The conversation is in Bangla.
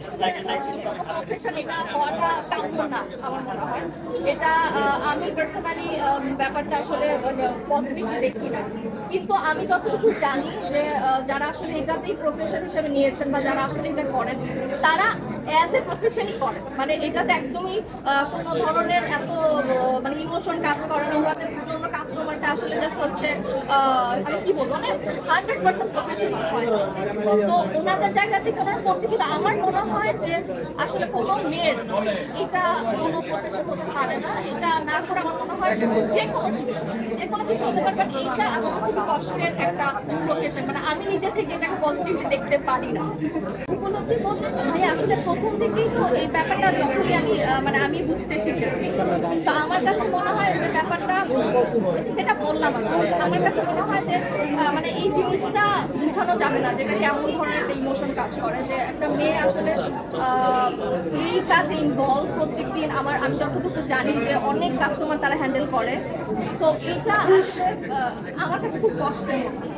প্রফেশন এটা হওয়াটা কাম্য না আমার মনে হয়। এটা আমি পার্সোনালি ব্যাপারটা আসলে পজিটিভলি দেখি না। কিন্তু আমি যতটুকু জানি যে যারা আসলে এটাতেই প্রফেশন হিসেবে নিয়েছেন বা যারা আসলে এটা করেন তারা অ্যাজ এ প্রফেশনই করেন, মানে এটাতে একদমই কোনো ধরনের এত মানে ইমোশন কাজ করে না। ওনাদের জন্য কাস্টমারটা আসলে জাস্ট হচ্ছে আমি কি বলবো মানে 100% প্রফেশনাল হয়। তো ওনাদের জায়গা থেকে ওনারা করছে, কিন্তু আমার মনে হয় যে আসলে কোনো মেয়ের এটা কোনো প্রফেশন হতে পারে না। এটা না করে আমার মনে হয় যে কোনো কিছু হতে পারে, বাট এটা আসলে খুবই কষ্টের একটা প্রফেশন। মানে আমি নিজে থেকে এটাকে পজিটিভলি দেখতে পারি না। উপলব্ধি বলতে ভাই আসলে প্রথম থেকেই তো এই ব্যাপারটা যখনই আমি মানে আমি বুঝতে শিখেছি, তো আমার কাছে মনে হয় যে ব্যাপারটা যেটা বললাম আসলে আমার কাছে মনে হয় যে মানে এই জিনিসটা বোঝানো যাবে না যেটা কেমন ধরনের একটা ইমোশন কাজ করে, যে একটা মেয়ে আসলে এই কাজে ইনভলভ প্রত্যেকদিন। আমি যতটুকু জানি যে অনেক কাস্টমার তারা হ্যান্ডেল করে, সো এটা আসলে আমার কাছে খুব কষ্টের মনে হয়।